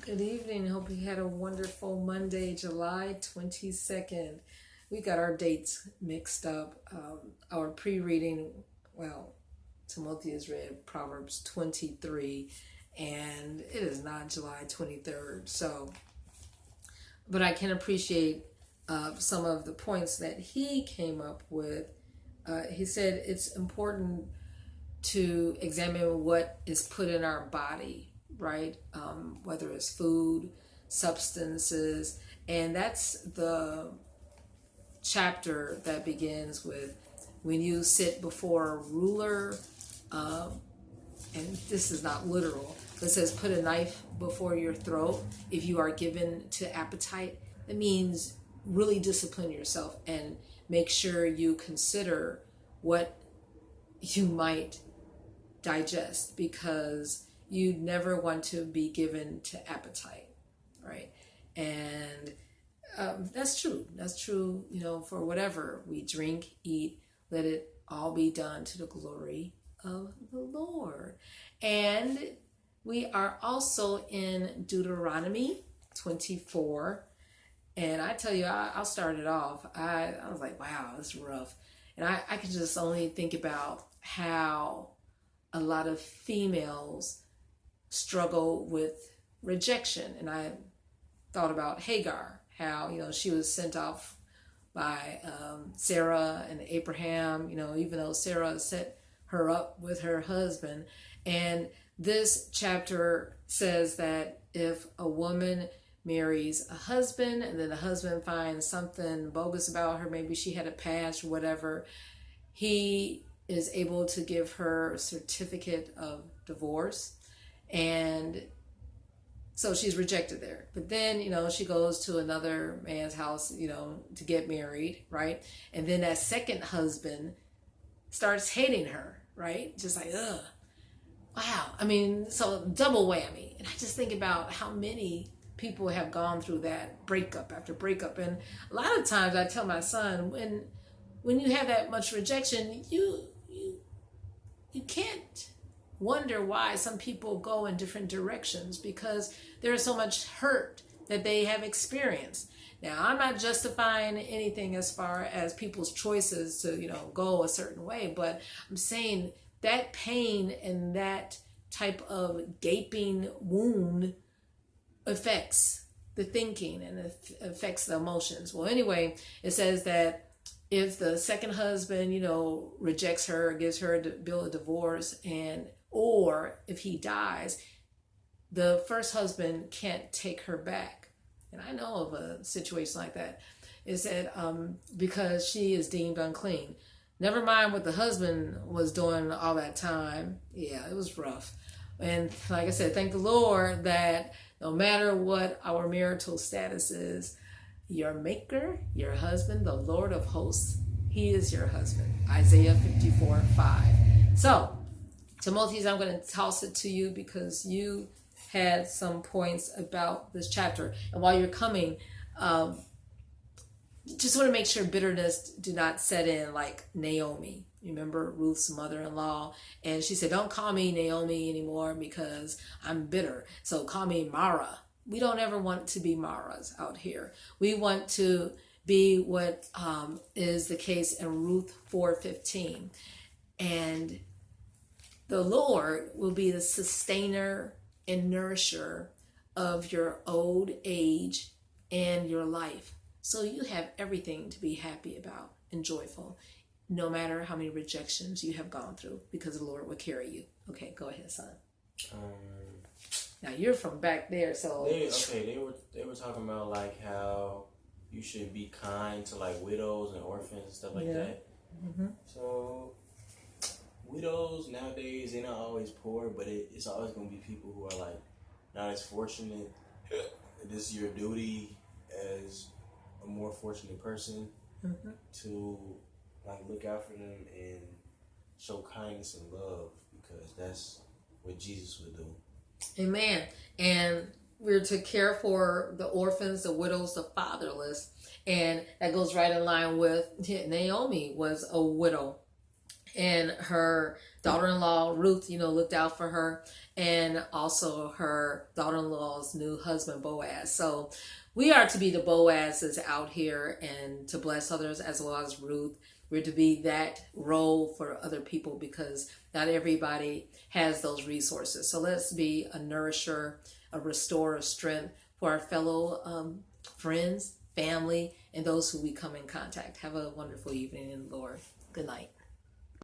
Good evening. Hope you had a wonderful Monday, July 22nd. We got our dates mixed up. Our pre-reading, well, Timothy has read Proverbs 23, and it is not July 23rd. So, but I can appreciate some of the points that he came up with. He said it's important to examine what is put in our body, right? Whether it's food, substances, and that's the chapter that begins with when you sit before a ruler, and this is not literal, but it says put a knife before your throat if you are given to appetite. That means really discipline yourself and make sure you consider what you might digest, because you never want to be given to appetite, right? And that's true. That's true, for whatever we drink, eat, let it all be done to the glory of the Lord. And we are also in Deuteronomy 24. And I tell you, I'll start it off. I was like, wow, that's rough. And I could just only think about how a lot of females struggle with rejection. And I thought about Hagar, how, she was sent off by Sarah and Abraham, even though Sarah set her up with her husband. And this chapter says that if a woman marries a husband and then the husband finds something bogus about her, maybe she had a past or whatever, he is able to give her a certificate of divorce. And so she's rejected there. But then, she goes to another man's house, to get married, right? And then that second husband starts hating her, right? Just like, ugh. Wow. I mean, so double whammy. And I just think about how many people have gone through that breakup after breakup. And a lot of times I tell my son, when you have that much rejection, you can't wonder why some people go in different directions, because there is so much hurt that they have experienced. Now, I'm not justifying anything as far as people's choices to, go a certain way, but I'm saying that pain and that type of gaping wound affects the thinking and it affects the emotions. Well, anyway, it says that if the second husband, rejects her, gives her a bill of divorce, or if he dies, the first husband can't take her back. And I know of a situation like that. It said because she is deemed unclean. Never mind what the husband was doing all that time. Yeah, it was rough. And like I said, thank the Lord that no matter what our marital status is, your maker, your husband, the Lord of hosts, he is your husband. Isaiah 54:5. So, Timothy, I'm going to toss it to you because you had some points about this chapter. And while you're coming, just want to make sure bitterness do not set in like Naomi. Remember Ruth's mother-in-law? And she said, don't call me Naomi anymore because I'm bitter. So call me Mara. We don't ever want to be Maras out here. We want to be what is the case in Ruth 4:15. And the Lord will be the sustainer and nourisher of your old age and your life. So you have everything to be happy about and joyful, no matter how many rejections you have gone through, because the Lord will carry you. Okay, go ahead, son. Now you're from back there, so they were talking about like how you should be kind to like widows and orphans and stuff like that. Mm-hmm. So widows nowadays, they're not always poor, but it's always gonna be people who are like not as fortunate. This is your duty as a more fortunate person to like look out for them and show kindness and love, because that's what Jesus would do. Amen. And we're to care for the orphans, the widows, the fatherless. And that goes right in line with Naomi was a widow. and her daughter-in-law Ruth, looked out for her, and also her daughter-in-law's new husband Boaz. So we are to be the Boazes out here and to bless others, as well as Ruth. We're to be that role for other people because not everybody has those resources. So let's be a nourisher, a restorer of strength for our fellow friends, family, and those who we come in contact. Have a wonderful evening in the Lord. Good night.